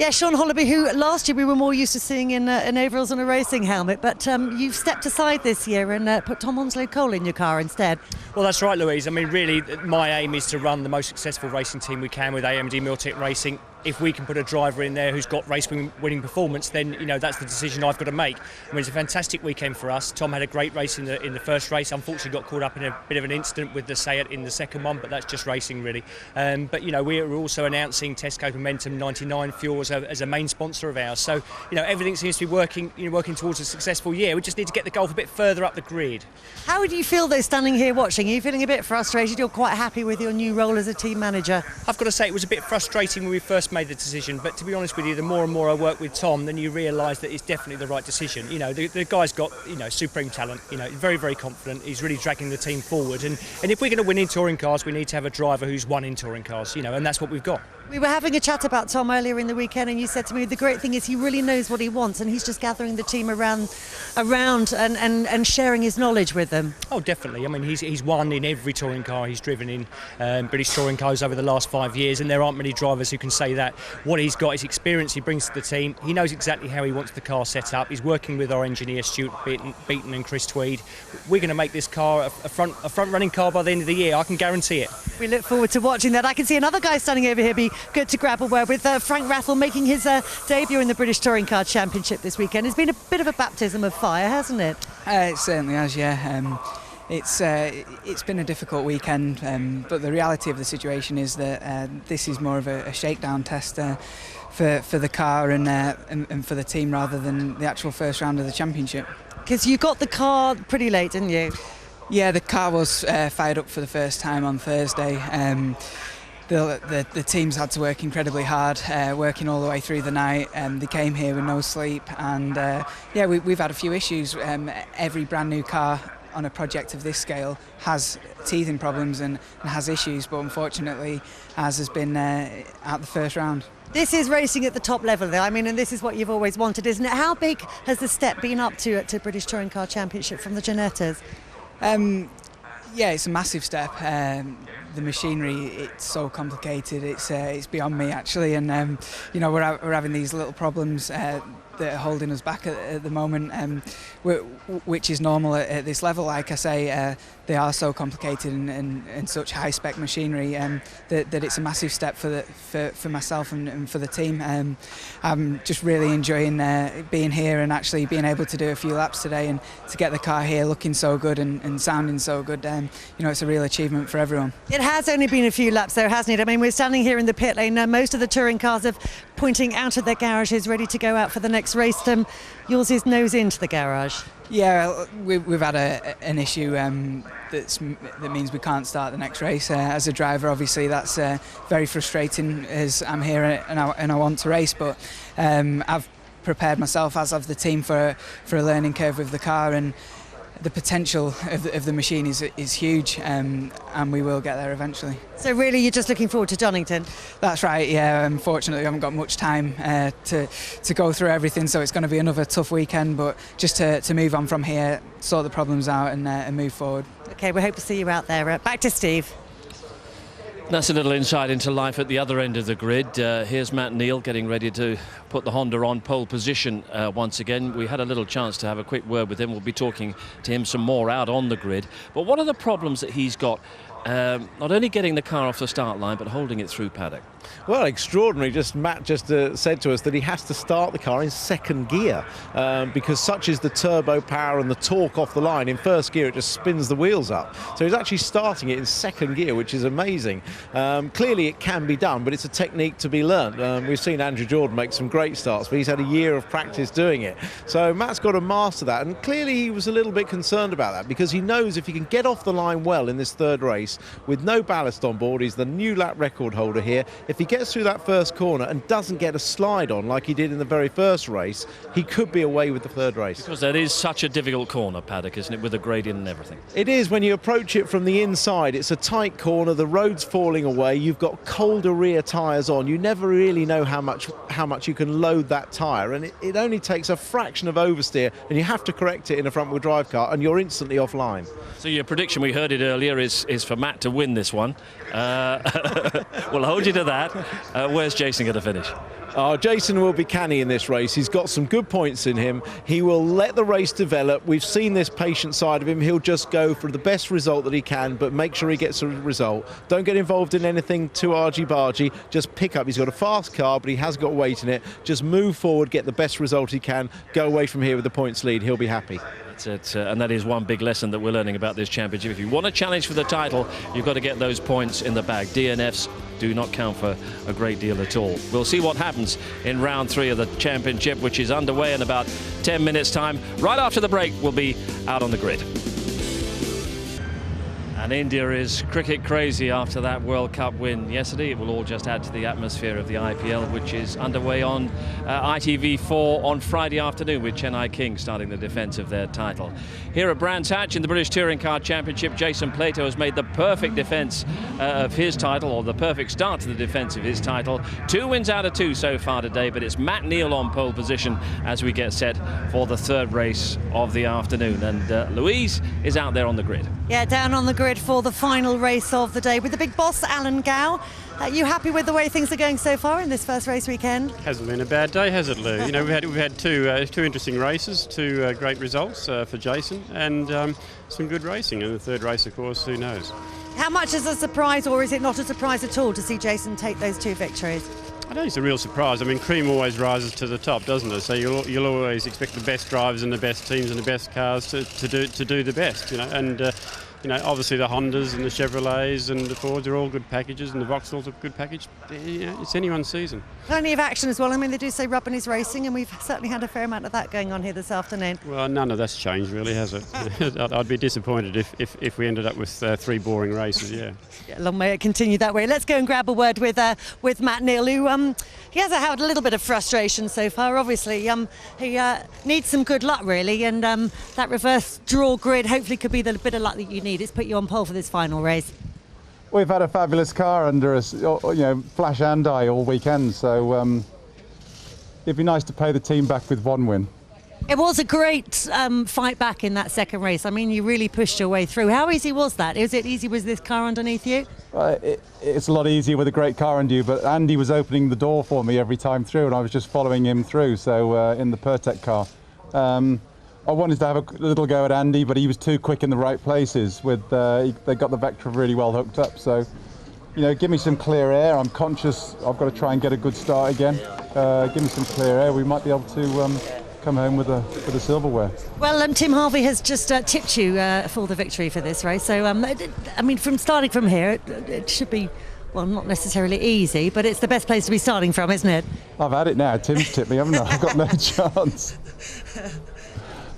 Yeah, Sean Hollaby, who last year we were more used to seeing in overalls and a racing helmet, but you've stepped aside this year and put Tom Onslow-Cole in your car instead. Well, that's right, Louise. I mean, really, my aim is to run the most successful racing team we can with AMD Miltech Racing. If we can put a driver in there who's got race-winning performance, then that's the decision I've got to make. I mean, it's a fantastic weekend for us. Tom had a great race in the first race. Unfortunately, got caught up in a bit of an incident with the Seat in the second one, but that's just racing, really. But we're also announcing Tesco Momentum 99 Fuel as a main sponsor of ours. So everything seems to be working towards a successful year. We just need to get the golf a bit further up the grid. How do you feel though, standing here watching? Are you feeling a bit frustrated? You're quite happy with your new role as a team manager? I've got to say it was a bit frustrating when we first made the decision, but to be honest with you, the more and more I work with Tom, then you realise that it's definitely the right decision. The guy's got supreme talent. Very, very confident. He's really dragging the team forward, and if we're going to win in touring cars, we need to have a driver who's won in touring cars. And that's what we've got. We were having a chat about Tom earlier in the weekend, and you said to me the great thing is he really knows what he wants, and he's just gathering the team around and sharing his knowledge with them. Oh, definitely. I mean, he's won in every touring car he's driven in British touring cars over the last 5 years, and there aren't many drivers who can say that. What he's got is experience he brings to the team. He knows exactly how he wants the car set up. He's working with our engineers Stuart Beaton and Chris Tweed. We're going to make this car a front-running car by the end of the year. I can guarantee it. We look forward to watching that. I can see another guy standing over here be good to grab a word with. Frank Rathel making his debut in the British Touring Car Championship this weekend. It's been a bit of a baptism of fire, hasn't it? It certainly has, yeah. It's been a difficult weekend, but the reality of the situation is that this is more of a shakedown test for the car and for the team rather than the actual first round of the championship. Because you got the car pretty late, didn't you? Yeah, the car was fired up for the first time on Thursday. The teams had to work incredibly hard, working all the way through the night. They came here with no sleep, and we've had a few issues. Every brand new car on a project of this scale has teething problems and has issues, but unfortunately ours has been out the first round. This is racing at the top level though, I mean, and this is what you've always wanted, isn't it? How big has the step been up to British Touring Car Championship from the Ginettas? Yeah, it's a massive step. The machinery, it's so complicated, it's beyond me actually, and we're having these little problems that are holding us back at the moment, which is normal at this level. Like I say, they are so complicated and such high-spec machinery that it's a massive step for myself and for the team. I'm just really enjoying being here and actually being able to do a few laps today and to get the car here looking so good and sounding so good. It's a real achievement for everyone. It has only been a few laps though, hasn't it? I mean, we're standing here in the pit lane now. Most of the touring cars are pointing out of their garages, ready to go out for the next race. Yours is nose into the garage. Yeah, we've had an issue that means we can't start the next race. As a driver, obviously, that's very frustrating as I'm here and I want to race, but I've prepared myself, as have the team, for a learning curve with the car, and the potential of the machine is huge, and we will get there eventually. So really you're just looking forward to Donington? That's right, yeah. Unfortunately we haven't got much time to go through everything, so it's going to be another tough weekend, but just to move on from here, sort the problems out and move forward. OK, we hope to see you out there. Back to Steve. That's a little insight into life at the other end of the grid. Here's Matt Neal getting ready to put the Honda on pole position once again. We had a little chance to have a quick word with him. We'll be talking to him some more out on the grid. But what are the problems that he's got? Not only getting the car off the start line, but holding it through paddock. Well, extraordinary. Matt just said to us that he has to start the car in second gear because such is the turbo power and the torque off the line. In first gear, it just spins the wheels up. So he's actually starting it in second gear, which is amazing. Clearly, it can be done, but it's a technique to be learned. We've seen Andrew Jordan make some great starts, but he's had a year of practice doing it. So Matt's got to master that, and clearly he was a little bit concerned about that because he knows if he can get off the line well in this third race with no ballast on board, he's the new lap record holder here. If he gets through that first corner and doesn't get a slide on like he did in the very first race, he could be away with the third race. Because that is such a difficult corner, paddock, isn't it, with the gradient and everything? It is. When you approach it from the inside, it's a tight corner, the road's falling away, you've got colder rear tyres on, you never really know how much you can load that tyre, and it only takes a fraction of oversteer, and you have to correct it in a front-wheel drive car, and you're instantly offline. So your prediction, we heard it earlier, is for Matt to win this one. We'll hold you to that. Where's Jason going to finish? Oh, Jason will be canny in this race. He's got some good points in him. He will let the race develop. We've seen this patient side of him. He'll just go for the best result that he can, but make sure he gets a result. Don't get involved in anything too argy-bargy. Just pick up. He's got a fast car, but he has got weight in it. Just move forward, get the best result he can. Go away from here with the points lead. He'll be happy. That's it, and that is one big lesson that we're learning about this championship. If you want to challenge for the title, you've got to get those points in the bag. DNFs do not count for a great deal at all. We'll see what happens in round 3 of the championship, which is underway in about 10 minutes' time. Right after the break, we'll be out on the grid. And India is cricket crazy after that World Cup win yesterday. It will all just add to the atmosphere of the IPL, which is underway on ITV4 on Friday afternoon, with Chennai Kings starting the defence of their title. Here at Brands Hatch in the British Touring Car Championship, Jason Plato has made the perfect defence of his title, or the perfect start to the defence of his title. 2 wins out of 2 so far today, but it's Matt Neal on pole position as we get set for the 3rd race of the afternoon. And Louise is out there on the grid. Yeah, down on the grid for the final race of the day with the big boss, Alan Gow. Are you happy with the way things are going so far in this first race weekend? Hasn't been a bad day, has it, Lou? You know, we've had two interesting races, 2 great results for Jason, and some good racing. And the 3rd race, of course, who knows? How much is a surprise, or is it not a surprise at all to see Jason take those 2 victories? I don't think it's a real surprise. I mean, cream always rises to the top, doesn't it? So you'll always expect the best drivers and the best teams and the best cars to do the best, you know. And you know, obviously the Hondas and the Chevrolets and the Fords are all good packages, and the Vauxhall's a good package. You know, it's anyone's season. Plenty of action as well. I mean, they do say rubbing is racing, and we've certainly had a fair amount of that going on here this afternoon. Well, none of that's changed, really, has it? I'd be disappointed if we ended up with 3 boring races. Yeah. Long may it continue that way. Let's go and grab a word with Matt Neal, who he has had a little bit of frustration so far. Obviously, he needs some good luck really, and that reverse draw grid hopefully could be the bit of luck that you need. It's put you on pole for this final race. We've had a fabulous car under us, you know, flash and eye all weekend. So it'd be nice to pay the team back with 1 win. It was a great fight back in that 2nd race. I mean, you really pushed your way through. How easy was that? Is it easy with this car underneath you? It's a lot easier with a great car under you, but Andy was opening the door for me every time through, and I was just following him through. So in the Pertec car, I wanted to have a little go at Andy, but he was too quick in the right places. They got the Vectra really well hooked up. So, you know, give me some clear air. I'm conscious I've got to try and get a good start again. Give me some clear air. We might be able to come home with the silverware. Well, Tim Harvey has just tipped you for the victory for this race. So, I mean, from starting from here, it should be, well, not necessarily easy, but it's the best place to be starting from, isn't it? I've had it now. Tim's tipped me, haven't I? I've got no chance.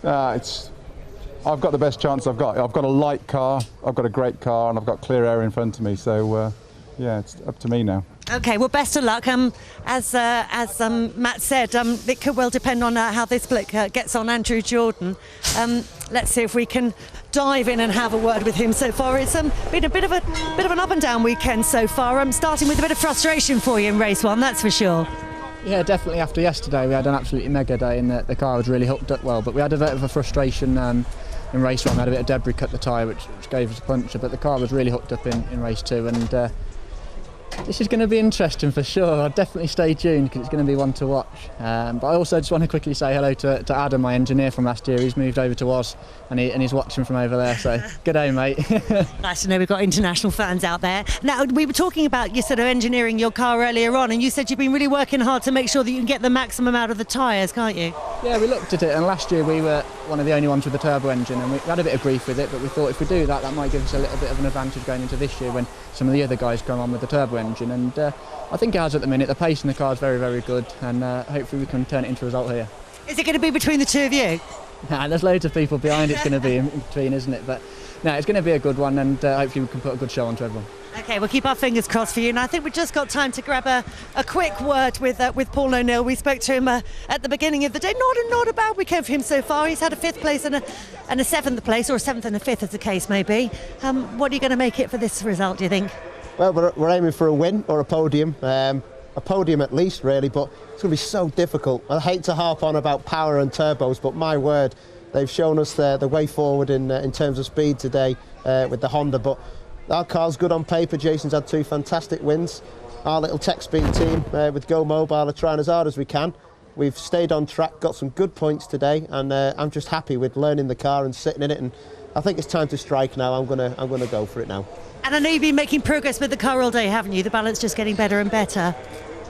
I've got the best chance I've got. I've got a light car, I've got a great car, and I've got clear air in front of me. So, yeah, it's up to me now. Okay, well, best of luck. As Matt said, it could well depend on how this split gets on Andrew Jordan. Let's see if we can dive in and have a word with him so far. It's been a bit of an up and down weekend so far. Starting with a bit of frustration for you in race 1, that's for sure. Yeah, definitely. After yesterday, we had an absolutely mega day, and the car was really hooked up well. But we had a bit of a frustration in race 1. We had a bit of debris cut the tyre, which gave us a puncture. But the car was really hooked up in race 2, and this is going to be interesting for sure. I'll definitely stay tuned because it's going to be one to watch. But I also just want to quickly say hello to Adam, my engineer from last year. He's moved over to Oz, and he's watching from over there. So good day, mate. Nice to know we've got international fans out there. Now, we were talking about you sort of engineering your car earlier on, and you said you've been really working hard to make sure that you can get the maximum out of the tyres, can't you? Yeah, we looked at it, and last year we were one of the only ones with a turbo engine, and we had a bit of grief with it, but we thought if we do that, that might give us a little bit of an advantage going into this year when some of the other guys come on with the turbo engine. And I think it has at the minute. The pace in the car is very, very good, and hopefully we can turn it into a result here. Is it going to be between the 2 of you? Nah, there's loads of people behind it's going to be in between, isn't it? But no, it's going to be a good one, and hopefully we can put a good show on to everyone. Okay, we'll keep our fingers crossed for you. And I think we've just got time to grab a quick word with Paul O'Neill. We spoke to him at the beginning of the day. Not a bad weekend for him so far. He's had a 5th place and a 7th place, or a 7th and a 5th as the case may be. What are you going to make it for this result, do you think? Well, we're aiming for a win or a podium. A podium at least, really, but it's going to be so difficult. I hate to harp on about power and turbos, but my word, they've shown us the way forward in terms of speed today with the Honda. But our car's good on paper. Jason's had 2 fantastic wins. our little tech speed team with Go Mobile are trying as hard as we can. We've stayed on track, got some good points today, and I'm just happy with learning the car and sitting in it. And I think it's time to strike now. I'm gonna go for it now. And I know you've been making progress with the car all day, haven't you? The balance just getting better and better.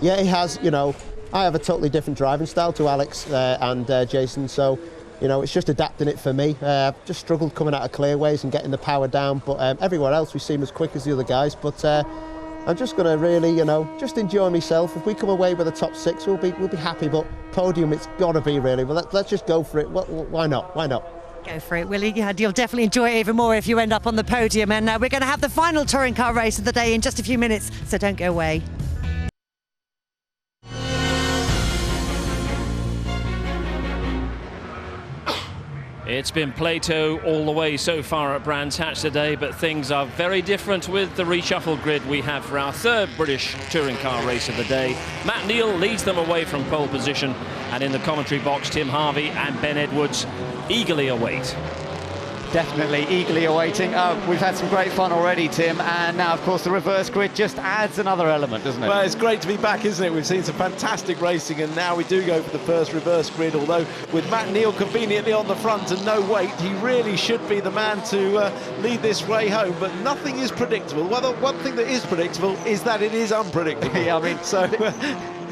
Yeah, he has. You know, I have a totally different driving style to Alex and Jason, so you know, it's just adapting it for me. I've just struggled coming out of clearways and getting the power down, but everywhere else we seem as quick as the other guys. But I'm just going to really, you know, just enjoy myself. If we come away with a top 6, we'll be happy. But podium, it's got to be really. Well, let's just go for it. Why not? Why not? Go for it, Willie. Yeah, you'll definitely enjoy it even more if you end up on the podium. And we're going to have the final touring car race of the day in just a few minutes, so don't go away. It's been Plato all the way so far at Brands Hatch today, but things are very different with the reshuffled grid we have for our third British touring car race of the day. Matt Neal leads them away from pole position, and in the commentary box, Tim Harvey and Ben Edwards eagerly await. Definitely eagerly awaiting. We've had some great fun already, Tim, and now, of course, the reverse grid just adds another element, doesn't it? Well, it's great to be back, isn't it? We've seen some fantastic racing, and now we do go for the first reverse grid, although with Matt Neal conveniently on the front and no weight, he really should be the man to lead this way home, but nothing is predictable. Well, the one thing that is predictable is that it is unpredictable. Yeah, I mean, so...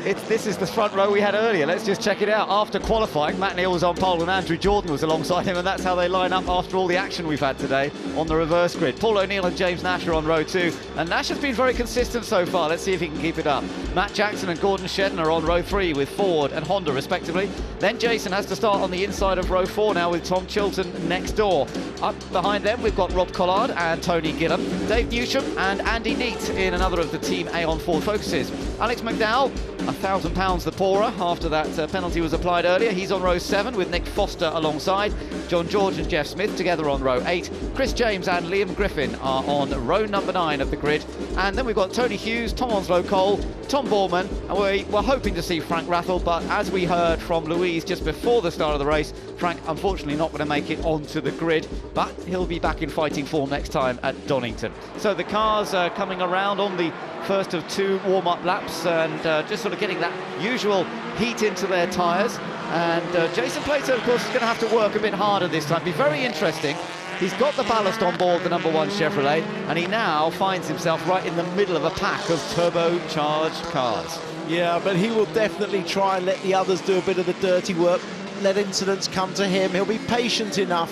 This is the front row we had earlier. Let's just check it out. After qualifying, Matt Neal was on pole and Andrew Jordan was alongside him, and that's how they line up after all the action we've had today on the reverse grid. Paul O'Neill and James Nash are on row 2, and Nash has been very consistent so far. Let's see if he can keep it up. Matt Jackson and Gordon Shedden are on row 3 with Ford and Honda respectively. Then Jason has to start on the inside of row 4 now with Tom Chilton next door. Up behind them we've got Rob Collard and Tony Gillam, Dave Newsham and Andy Neat in another of the Team Aon Ford Focuses. Alex McDowell, £1,000 the poorer after that penalty was applied earlier. He's on row 7 with Nick Foster alongside. John George and Jeff Smith together on row 8. Chris James and Liam Griffin are on row number 9 of the grid. And then we've got Tony Hughes, Tom Onslow-Cole, Tom Borman, and we're hoping to see Frank Rathel, but as we heard from Louise just before the start of the race, Frank unfortunately not going to make it onto the grid, but he'll be back in fighting form next time at Donington. So the cars are coming around on the first of 2 warm-up laps and just sort of getting that usual heat into their tyres. And Jason Plato, of course, is going to have to work a bit harder this time. Be very interesting. He's got the ballast on board the number 1 Chevrolet, and he now finds himself right in the middle of a pack of turbocharged cars. Yeah, but he will definitely try and let the others do a bit of the dirty work, let incidents come to him. He'll be patient enough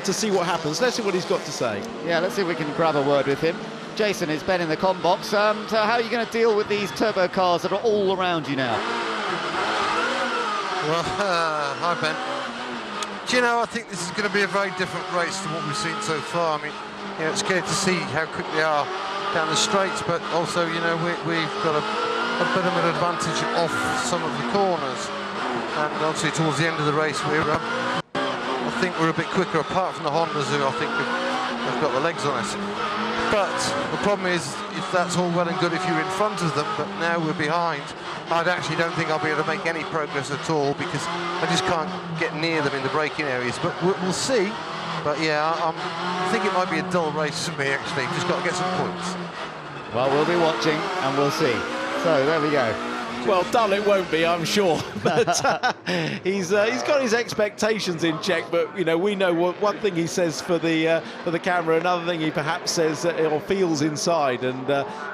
to see what happens. Let's see what he's got to say. Yeah, let's see if we can grab a word with him. Jason, it's Ben in the comm box. So how are you going to deal with these turbo cars that are all around you now? Well, hi Ben. Do you know, I think this is going to be a very different race to what we've seen so far. I mean, you know, it's good to see how quick they are down the straights, but also, you know, we've got a bit of an advantage off some of the corners. And obviously towards the end of the race, I think we're a bit quicker, apart from the Hondas, who I think have got the legs on us. But the problem is, if that's all well and good if you're in front of them, but now we're behind, I actually don't think I'll be able to make any progress at all, because I just can't get near them in the braking areas. But we'll see. But yeah, I think it might be a dull race for me, actually. Just got to get some points. Well, we'll be watching and we'll see. So there we go. Well, dull it won't be, I'm sure. But he's got his expectations in check. But you know, we know one thing he says for the camera, another thing he perhaps says or feels inside. And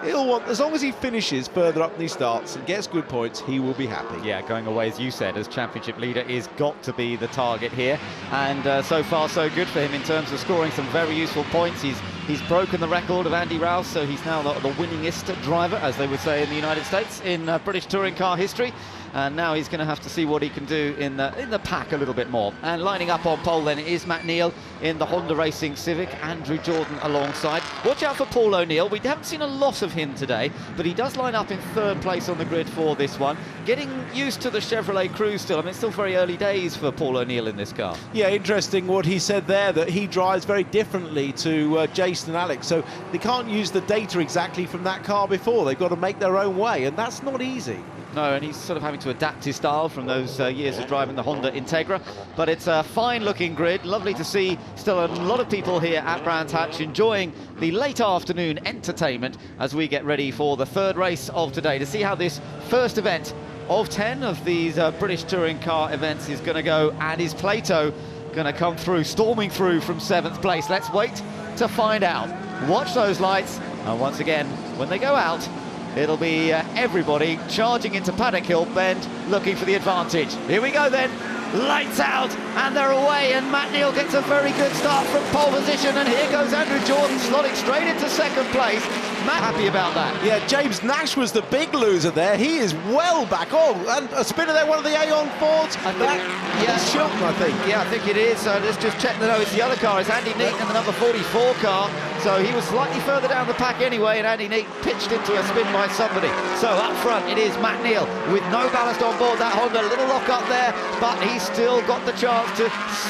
he'll want, as long as he finishes further up than he starts and gets good points, he will be happy. Yeah, going away, as you said, as championship leader is got to be the target here. And so far, so good for him in terms of scoring some very useful points. He's broken the record of Andy Rouse, so he's now the winningest driver, as they would say in the United States, in British touring car history. And now he's going to have to see what he can do in the pack a little bit more. And lining up on pole then is Matt Neal in the Honda Racing Civic, Andrew Jordan alongside. Watch out for Paul O'Neill. We haven't seen a lot of him today, but he does line up in 3rd place on the grid for this one. Getting used to the Chevrolet Cruze still. I mean, it's still very early days for Paul O'Neill in this car. Yeah, interesting what he said there, that he drives very differently to Jason and Alex, so they can't use the data exactly from that car before. They've got to make their own way, and that's not easy. No, and he's sort of having to adapt his style from those years of driving the Honda Integra. But it's a fine-looking grid. Lovely to see still a lot of people here at Brands Hatch enjoying the late afternoon entertainment as we get ready for the third race of today to see how this first event of 10 of these British touring car events is going to go, and is Plato going to come through, storming through from 7th place? Let's wait to find out. Watch those lights, and once again, when they go out, it'll be everybody charging into Paddock Hill Bend looking for the advantage. Here we go then. Lights out, and they're away, and Matt Neal gets a very good start from pole position, and here goes Andrew Jordan slotting straight into 2nd place. Matt happy about that. Yeah, James Nash was the big loser there. He is well back. Oh, and a spinner there, one of the Aeon Fords. It's Chilton, I think. Yeah, I think it is. Let's just check that. No, it's the other car. It's Andy Neaton in the number 44 car. So he was slightly further down the pack anyway, and Andy Neaton pitched into a spin by somebody. So up front, it is Matt Neal with no ballast on board that Honda. Little lock up there, but he's still got the chance to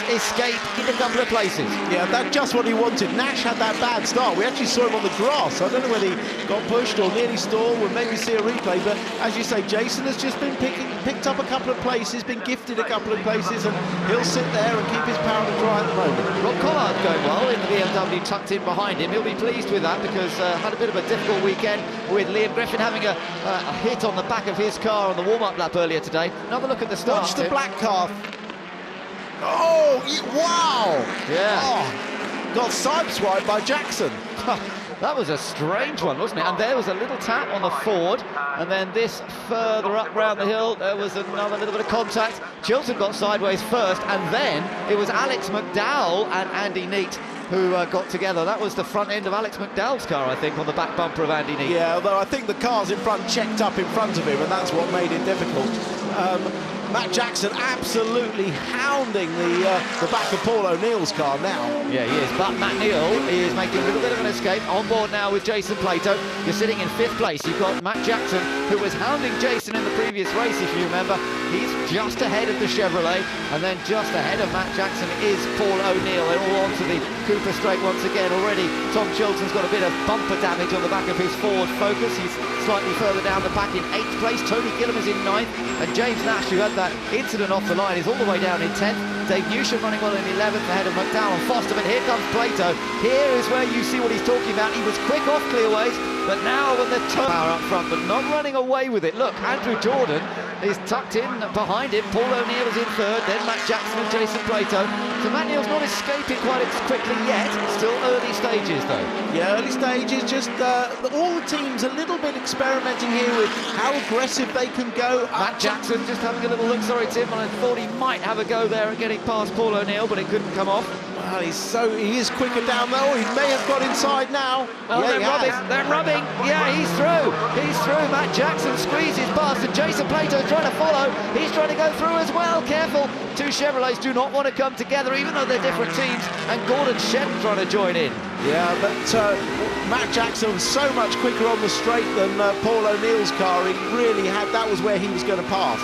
escape in a couple of places. Yeah, that's just what he wanted. Nash had that bad start. We actually saw him on the grass. I don't know whether he got pushed or nearly stalled. We'll maybe see a replay, but as you say, Jason has just been picked up a couple of places, been gifted a couple of places, and he'll sit there and keep his powder dry at the moment. Rob Collard going well in the BMW, tucked in behind him. He'll be pleased with that because had a bit of a difficult weekend with Liam Griffin having a hit on the back of his car on the warm-up lap earlier today. Another look at the start. Watch the black car. Oh, wow! Yeah. Oh, got sideswiped by Jackson. That was a strange one, wasn't it? And there was a little tap on the Ford, and then this further up round the hill, there was another little bit of contact. Chilton got sideways first, and then it was Alex McDowell and Andy Neate who got together. That was the front end of Alex McDowell's car, I think, on the back bumper of Andy Neate. Yeah, although I think the cars in front checked up in front of him, and that's what made it difficult. Matt Jackson absolutely hounding the back of Paul O'Neill's car now. Yeah, he is. But Matt Neal is making a little bit of an escape. On board now with Jason Plato. You're sitting in 5th place. You've got Matt Jackson, who was hounding Jason in the previous race, if you remember. He's just ahead of the Chevrolet, and then just ahead of Matt Jackson is Paul O'Neill. They're all on to the Cooper Straight once again. Already, Tom Chilton's got a bit of bumper damage on the back of his Ford Focus. He's slightly further down the pack in 8th place. Tony Gilliam is in 9th, and James Nash, who had that incident off the line, is all the way down in 10th. Dave Newsham running well in 11th ahead of McDowell and Foster, but here comes Plato. Here is where you see what he's talking about. He was quick off clearways, but now when the power up front, but not running away with it. Look, Andrew Jordan is tucked in behind him. Paul O'Neill is in 3rd, then Matt Jackson and Jason Plato. So Matt Neal's not escaping quite as quickly yet. Still early stages though. Yeah, early stages, just all the teams a little bit experimenting here with how aggressive they can go. Matt Jackson just having a little look, sorry Tim, I thought he might have a go there at getting past Paul O'Neill, but it couldn't come off. Well, he is quicker down there. He may have got inside now. Oh, yeah, they're rubbing. Yeah, he's through. Matt Jackson squeezes past, and Jason Plato's trying to follow. He's trying to go through as well. Careful. Two Chevrolets do not want to come together, even though they're different teams. And Gordon Shedden trying to join in. Yeah, but Matt Jackson was so much quicker on the straight than Paul O'Neill's car. He really had, that was where he was going to pass.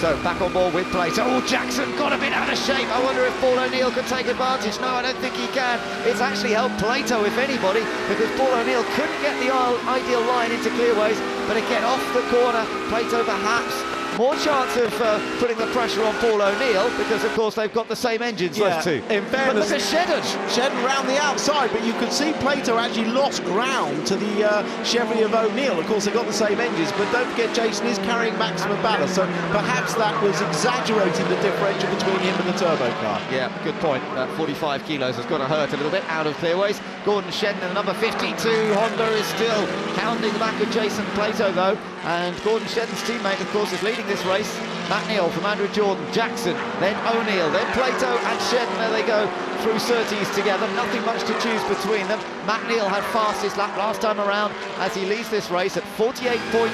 So back on board with Plato. Oh, Jackson got a bit out of shape. I wonder if Paul O'Neill could take advantage. No, I don't think he can. It's actually helped Plato, if anybody, because Paul O'Neill couldn't get the ideal line into clearways. But again, off the corner, Plato perhaps more chance of putting the pressure on Paul O'Neill, because of course they've got the same engines, those two. In fairness, but look at Shedden round the outside, but you could see Plato actually lost ground to the Chevy of O'Neill. Of course, they've got the same engines, but don't forget Jason is carrying maximum ballast, so perhaps that was exaggerating the differential between him and the turbo car. Yeah, good point. That 45 kilos has got to hurt a little bit out of clearways. Gordon Shedden in the number 52 Honda is still hounding the back of Jason Plato though, and Gordon Shedden's teammate, of course, is leading this race. Matt Neal from Andrew Jordan, Jackson, then O'Neill, then Plato and Shedden. There they go through Surtees together. Nothing much to choose between them. Matt Neal had fastest lap last time around as he leads this race at 48.6,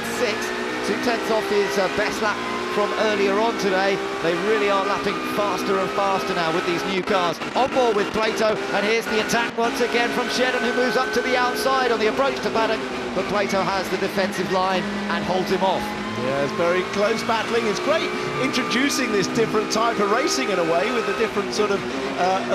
2/10 off his best lap from earlier on today. They really are lapping faster and faster now with these new cars. On board with Plato, and here's the attack once again from Shedden, who moves up to the outside on the approach to Paddock, but Plato has the defensive line and holds him off. Yeah, it's very close battling. It's great introducing this different type of racing in a way, with the different sort of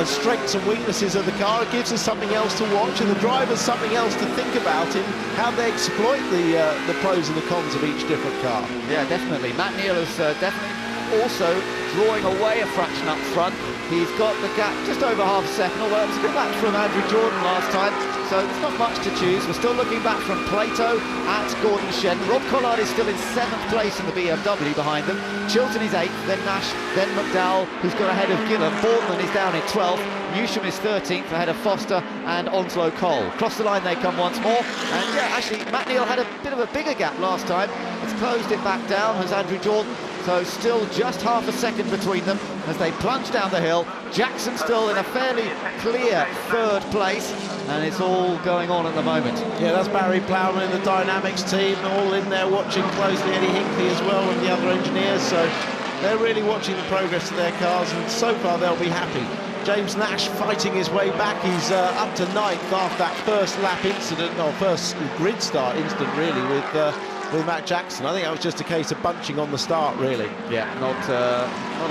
strengths and weaknesses of the car. It gives us something else to watch, and the drivers something else to think about in how they exploit the pros and the cons of each different car. Yeah, definitely. Matt Neal is definitely also drawing away a fraction up front. He's got the gap just over half a second, although it was a good lap from Andrew Jordan last time, so there's not much to choose. We're still looking back from Plato at Gordon Shen. Rob Collard is still in 7th place in the BMW behind them. Chilton is 8th, then Nash, then McDowell, who's got ahead of Gillen. Boardman is down in 12th. Newsham is 13th, ahead of Foster and Onslow Cole. Across the line they come once more, and yeah, actually Matt Neal had a bit of a bigger gap last time. It's closed it back down as Andrew Jordan, so still just half a second between them as they plunge down the hill. Jackson still in a fairly clear 3rd place, and it's all going on at the moment. Yeah, that's Barry Plowman in the Dynamics team, all in there watching closely. Eddie Hinckley as well, and the other engineers, so they're really watching the progress of their cars, and so far they'll be happy. James Nash fighting his way back. He's up to 9th after that first lap incident, or first grid start incident really, with Matt Jackson. I think that was just a case of bunching on the start, really. Yeah, not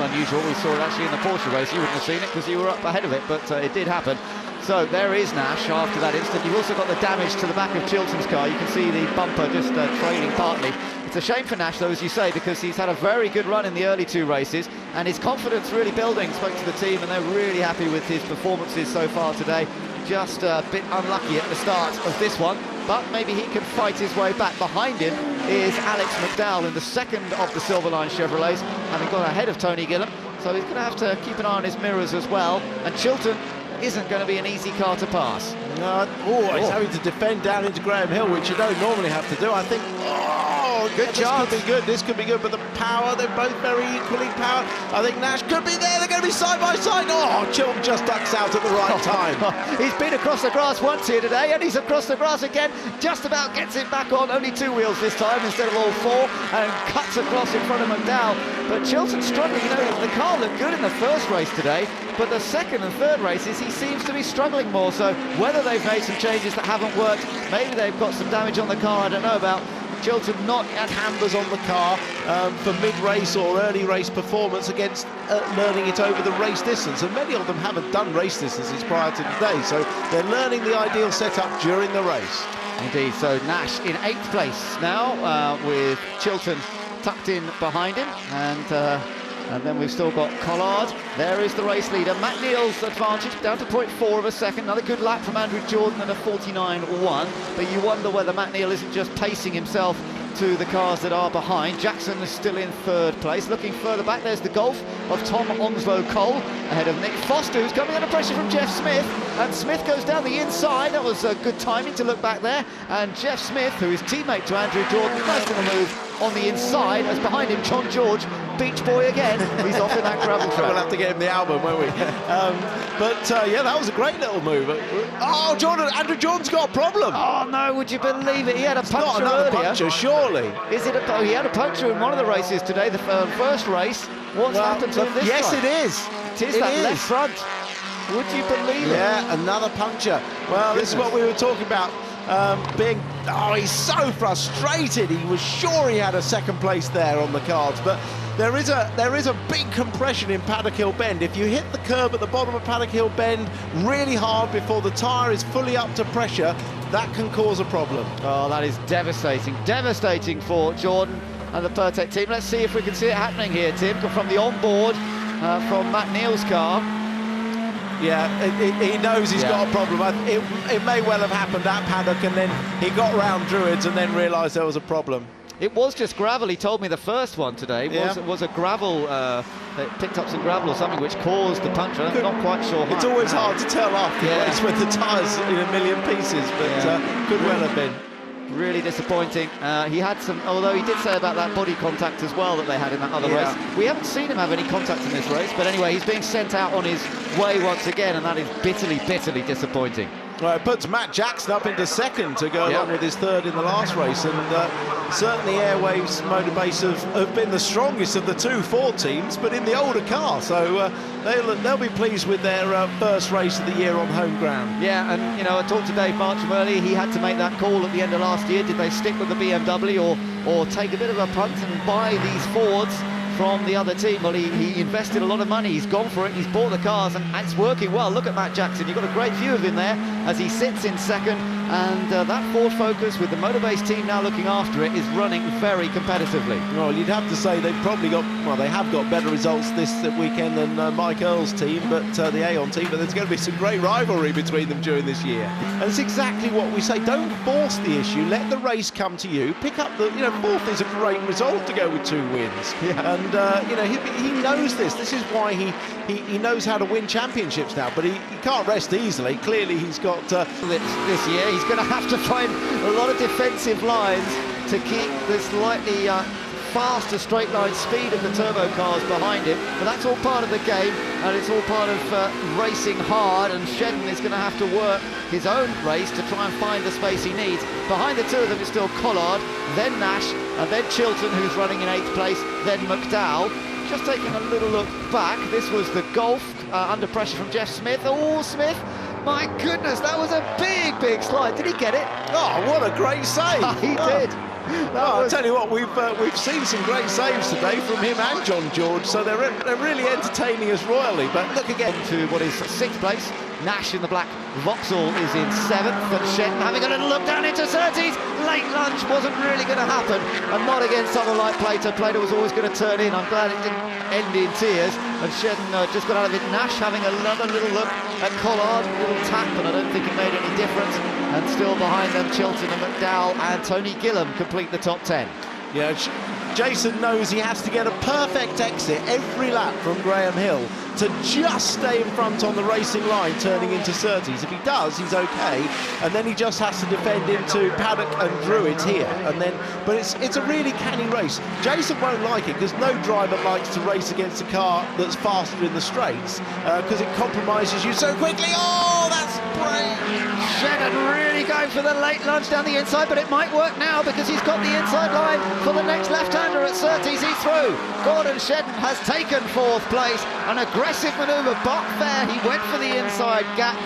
unusual. We saw it actually in the Porsche race. You wouldn't have seen it because you were up ahead of it, but it did happen. So there is Nash after that incident. You've also got the damage to the back of Chilton's car. You can see the bumper just trailing partly. It's a shame for Nash, though, as you say, because he's had a very good run in the early 2 races, and his confidence really building. Spoke to the team, and they're really happy with his performances so far today. Just a bit unlucky at the start of this one, but maybe he can fight his way back. Behind him is Alex McDowell in the 2nd of the Silverline Chevrolets, having got ahead of Tony Gillen, so he's going to have to keep an eye on his mirrors as well. And Chilton isn't going to be an easy car to pass. No, he's having to defend down into Graham Hill, which you don't normally have to do. I think, good chance. This could be good, but the power, they're both very equally powered. I think Nash could be there, they're going to be side by side. Oh, Chilton just ducks out at the right time. He's been across the grass once here today, and he's across the grass again, just about gets it back on, only 2 wheels this time instead of all 4, and cuts across in front of McDowell. But Chilton's struggling, you know, the car looked good in the first race today, but the 2nd and 3rd races he seems to be struggling more, so whether they've made some changes that haven't worked, maybe they've got some damage on the car, I don't know about. Chilton not had hammers on the car for mid-race or early race performance against learning it over the race distance, and many of them haven't done race distances prior to today, so they're learning the ideal setup during the race. Indeed, so Nash in 8th place now with Chilton tucked in behind him, and then we've still got Collard. There is the race leader. Matt Neal's advantage down to 0.4 of a second. Another good lap from Andrew Jordan and a 49.1. But you wonder whether Matt Neal isn't just pacing himself to the cars that are behind. Jackson is still in 3rd place. Looking further back, there's the Golf of Tom Onslow Cole ahead of Nick Foster, who's coming under pressure from Jeff Smith. And Smith goes down the inside. That was good timing to look back there. And Jeff Smith, who is teammate to Andrew Jordan, nice little move on the inside, as behind him John George, Beach Boy again. He's off in that gravel track. We'll have to get him the album, won't we? Yeah, that was a great little move. Oh, Andrew Jordan's got a problem. Oh no, would you believe it? He had a puncture not another earlier. Puncture, surely. Is it he had a puncture in one of the races today, the first race. What's happened to him this yes, time? It is. It is that left front. Would you believe it? Yeah, another puncture. Well, this is what we were talking about. He's so frustrated. He was sure he had a 2nd place there on the cards, but there is a big compression in Paddock Hill Bend. If you hit the curb at the bottom of Paddock Hill Bend really hard before the tyre is fully up to pressure, that can cause a problem. Oh, that is devastating for Jordan and the Pertec team. Let's see if we can see it happening here, Tim, from the onboard from Matt Neal's car. Yeah, he knows he's got a problem. It may well have happened at Paddock, and then he got round Druids and then realised there was a problem. It was just gravel. He told me the first one today was a gravel. It picked up some gravel or something which caused the puncture. I'm not quite sure. It's always hard to tell after the race when the tyre's in a million pieces, but could well have been. Really disappointing. He had some, although he did say about that body contact as well that they had in that other race. We haven't seen him have any contact in this race, but anyway, he's being sent out on his way once again, and that is bitterly disappointing. Well, it puts Matt Jackson up into second to go along with his third in the last race, and certainly Airwaves Motorbase have been the strongest of the two Ford teams, but in the older car, so they'll be pleased with their first race of the year on home ground. Yeah, and you know, I talked to Dave Bartram earlier. He had to make that call at the end of last year. Did they stick with the BMW or take a bit of a punt and buy these Fords from the other team? Well, he invested a lot of money. He's gone for it. He's bought the cars, and it's working well. Look at Matt Jackson. You've got a great view of him there as he sits in second, and that Ford Focus with the Motorbase team now looking after it is running very competitively. Well, you'd have to say they've probably got, well, they have got better results this weekend than Mike Earle's team, but the Aon team, but there's going to be some great rivalry between them during this year. And it's exactly what we say. Don't force the issue. Let the race come to you. Pick up the, fourth is a great result to go with 2 wins. Yeah. And, he knows this. This is why he knows how to win championships now, but he can't rest easily. Clearly, he's got... this year, he's going to have to find a lot of defensive lines to keep the slightly faster straight line speed of the turbo cars behind him, but that's all part of the game, and it's all part of racing hard, and Shedden is going to have to work his own race to try and find the space he needs. Behind the two of them is still Collard, then Nash, and then Chilton, who's running in 8th place, then McDowell. Just taking a little look back, this was the Golf under pressure from Jeff Smith. Oh, Smith! My goodness, that was a big slide. Did he get it? Oh, what a great save! He did. I'll tell you what, we've seen some great saves today from him and John George, so they're really entertaining us royally. But look again to what is 6th place. Nash in the black Vauxhall is in 7th, and Shedden having a little look down into Surtees. Late lunch wasn't really going to happen, and not against someone like Plato. Plato was always going to turn in. I'm glad it didn't end in tears, and Shedden just got out of it. Nash having another little look at Collard, a little tap, and I don't think it made any difference. And still behind them, Chilton and McDowell and Tony Gillam complete the top 10. Yeah, Jason knows he has to get a perfect exit every lap from Graham Hill to just stay in front on the racing line turning into Surtees. If he does, he's okay, and then he just has to defend into Paddock and Druids here. And then, but it's a really canny race. Jason won't like it because no driver likes to race against a car that's faster in the straights because it compromises you so quickly. Oh, that's brave! Shedden really going for the late lunge down the inside, but it might work now because he's got the inside line for the next left-hander at Surtees. He's through. Gordon Shedden has taken 4th place. An aggressive manoeuvre, but fair. He went for the inside gap.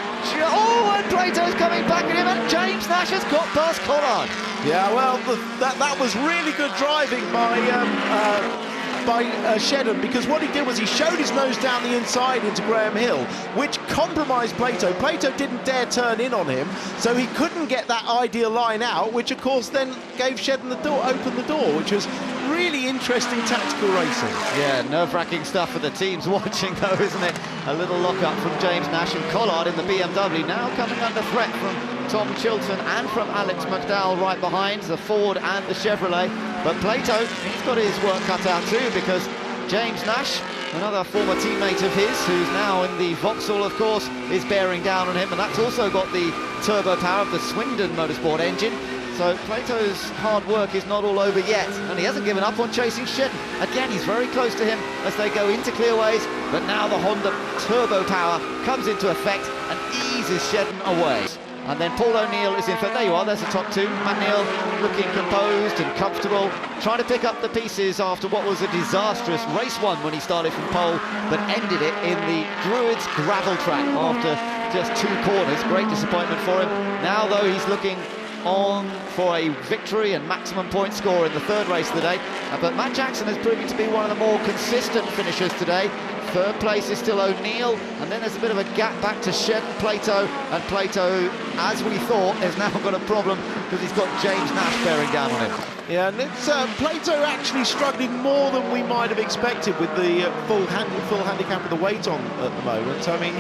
Oh, and Plato's coming back at him, and James Nash has got past Collard. Yeah, well, that was really good driving by Shedden, because what he did was he showed his nose down the inside into Graham Hill, which compromised Plato. Plato didn't dare turn in on him, so he couldn't get that ideal line out, which of course then gave Shedden opened the door, which was really interesting tactical racing. Yeah, nerve-wracking stuff for the teams watching though, isn't it? A little lock-up from James Nash and Collard in the BMW, now coming under threat from Tom Chilton and from Alex McDowell right behind, the Ford and the Chevrolet. But Plato, he's got his work cut out too, because James Nash, another former teammate of his, who's now in the Vauxhall, of course, is bearing down on him, and that's also got the turbo power of the Swindon Motorsport engine. So Plato's hard work is not all over yet, and he hasn't given up on chasing Shedden. Again, he's very close to him as they go into clearways, but now the Honda turbo power comes into effect and eases Shedden away. And then Paul O'Neill is in for, there you are, there's the top 2. Matt Neal looking composed and comfortable, trying to pick up the pieces after what was a disastrous race 1 when he started from pole, but ended it in the Druids gravel track after just 2 corners. Great disappointment for him. Now, though, he's looking on for a victory and maximum point score in the 3rd race of the day. But Matt Jackson is proving to be one of the more consistent finishers today. 3rd place is still O'Neill, and then there's a bit of a gap back to Shedden, Plato, and Plato, as we thought, has now got a problem because he's got James Nash bearing down on him. Yeah, and it's Plato actually struggling more than we might have expected with the full handicap of the weight on at the moment. I mean,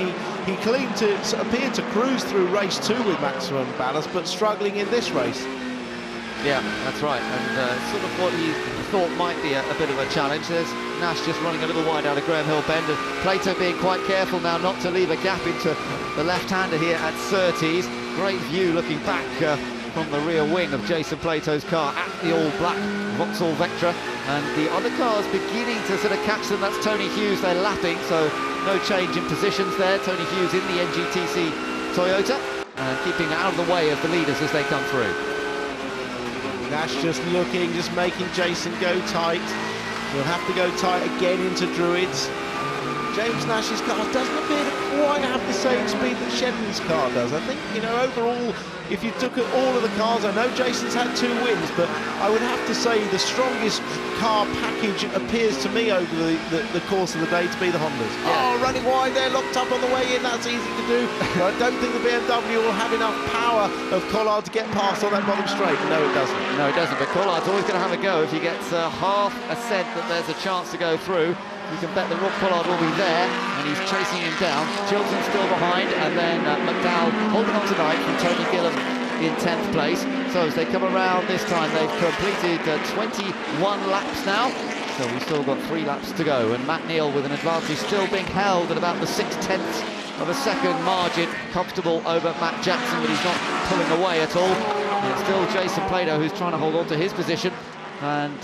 he appeared to cruise through race 2 with maximum ballast, but struggling in this race. Yeah, that's right, and sort of what he thought might be a bit of a challenge. There's Nash just running a little wide out of Graham Hill Bend, and Plato being quite careful now not to leave a gap into the left-hander here at Surtees. Great view looking back from the rear wing of Jason Plato's car at the all-black Vauxhall Vectra, and the other cars beginning to sort of catch them. That's Tony Hughes, they're lapping, so no change in positions there. Tony Hughes in the NGTC Toyota. and keeping out of the way of the leaders as they come through. Nash just looking, just making Jason go tight. We'll have to go tight again into Druids. James Nash's car doesn't appear to quite have the same speed that Shedden's car does. I think, you know, overall, if you took at all of the cars, I know Jason's had 2 wins, but I would have to say the strongest car package appears to me over the course of the day to be the Hondas. Yeah. Oh, running wide there, locked up on the way in, that's easy to do. But I don't think the BMW will have enough power of Collard to get past on that bottom straight. No, it doesn't. No, it doesn't, but Collard's always going to have a go if he gets half a cent that there's a chance to go through. You can bet that Rob Pollard will be there, and he's chasing him down. Chilton's still behind, and then McDowell holding on tonight from Tony Gillam in 10th place. So as they come around this time, they've completed 21 laps now. So we've still got 3 laps to go, and Matt Neal with an advantage still being held at about the 0.6 of a second margin. Comfortable over Matt Jackson, but he's not pulling away at all. And it's still Jason Plato who's trying to hold on to his position. And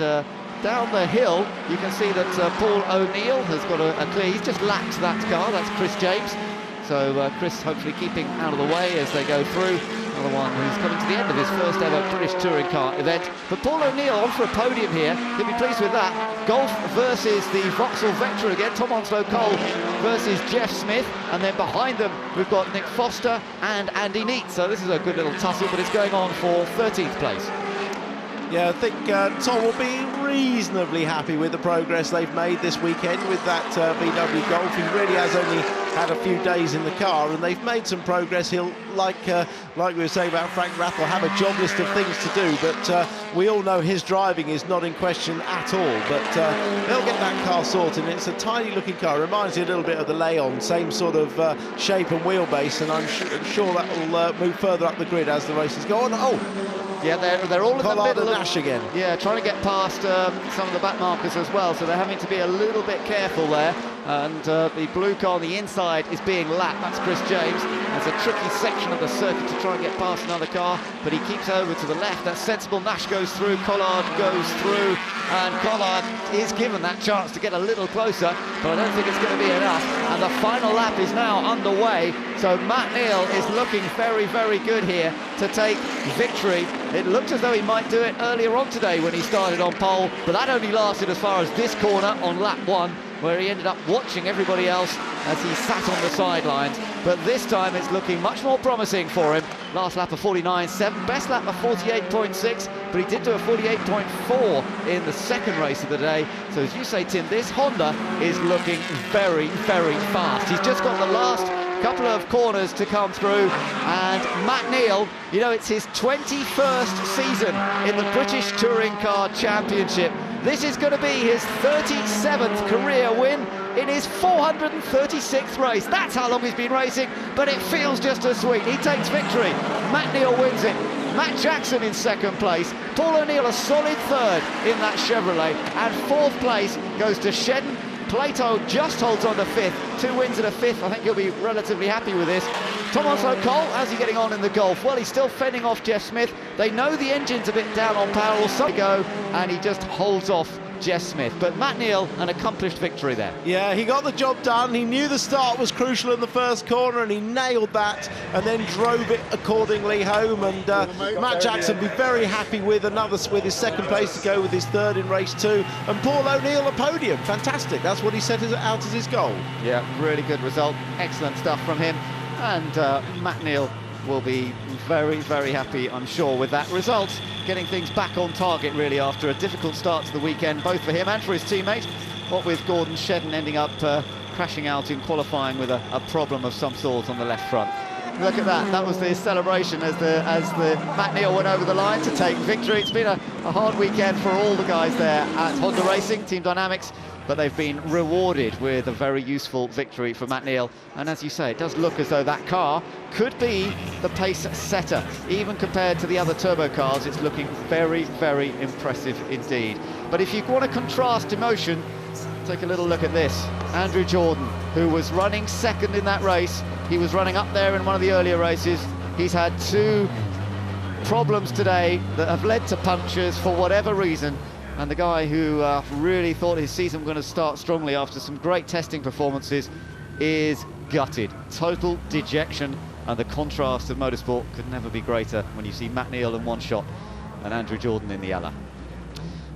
down the hill, you can see that Paul O'Neill has got a clear. He's just lapped that car. That's Chris James. So Chris hopefully keeping out of the way as they go through. Another one who's coming to the end of his first ever British touring car event. But Paul O'Neill on for a podium here. He'll be pleased with that. Golf versus the Vauxhall Vectra again. Tom Onslow Cole versus Jeff Smith. And then behind them, we've got Nick Foster and Andy Neate. So this is a good little tussle, but it's going on for 13th place. Yeah, I think Tom will be reasonably happy with the progress they've made this weekend with that VW Golf. He really has only had a few days in the car, and they've made some progress. He'll, like we were saying about Frank Rathwell, have a job list of things to do, but we all know his driving is not in question at all. But they'll get that car sorted. It's a tiny-looking car. It reminds you a little bit of the Leon, same sort of shape and wheelbase, and I'm sure that will move further up the grid as the races go on. Oh! Yeah, they're all in Collard the middle and Nash again. Yeah, trying to get past some of the back markers as well, so they're having to be a little bit careful there. And the blue car on the inside is being lapped. That's Chris James. There's a tricky section of the circuit to try and get past another car, but he keeps over to the left. That's sensible. Nash goes through, Collard goes through, and Collard is given that chance to get a little closer, but I don't think it's going to be enough. And the final lap is now underway, so Matt Neal is looking very, very good here to take victory. It looked as though he might do it earlier on today when he started on pole, but that only lasted as far as this corner on lap 1, where he ended up watching everybody else as he sat on the sidelines. But this time it's looking much more promising for him. Last lap of 49.7, best lap of 48.6, but he did do a 48.4 in the second race of the day. So as you say, Tim, this Honda is looking very, very fast. He's just got the last couple of corners to come through, and Matt Neal, you know, it's his 21st season in the British Touring Car Championship. This is going to be his 37th career win in his 436th race. That's how long he's been racing, but it feels just as sweet. He takes victory. Matt Neal wins it. Matt Jackson in second place. Paul O'Neill a solid third in that Chevrolet, and fourth place goes to Shedden. Plato just holds on to fifth. 2 wins and a fifth. I think he'll be relatively happy with this. Tom Onslow Cole, how's he getting on in the Golf? Well, he's still fending off Jeff Smith. They know the engine's a bit down on power, or so go, and he just holds off Jeff Smith. But Matt Neal, an accomplished victory there. Yeah, he got the job done. He knew the start was crucial in the first corner, and he nailed that and then drove it accordingly home. And Matt Jackson be very happy with his second place to go with his third in race 2. And Paul O'Neill a podium. Fantastic. That's what he set out as his goal. Yeah, really good result. Excellent stuff from him. And Matt Neal will be very, very happy, I'm sure, with that result. Getting things back on target, really, after a difficult start to the weekend, both for him and for his teammate. What with Gordon Shedden ending up crashing out in qualifying with a problem of some sort on the left front. Look at that. That was the celebration as the Matt Neal went over the line to take victory. It's been a hard weekend for all the guys there at Honda Racing, Team Dynamics, but they've been rewarded with a very useful victory for Matt Neal. And as you say, it does look as though that car could be the pace setter. Even compared to the other turbo cars, it's looking very, very impressive indeed. But if you want to contrast emotion, take a little look at this. Andrew Jordan, who was running second in that race. He was running up there in one of the earlier races. He's had 2 problems today that have led to punctures for whatever reason. And the guy who really thought his season was going to start strongly after some great testing performances is gutted. Total dejection And the contrast of motorsport could never be greater when you see Matt Neal in one shot and Andrew Jordan in the other.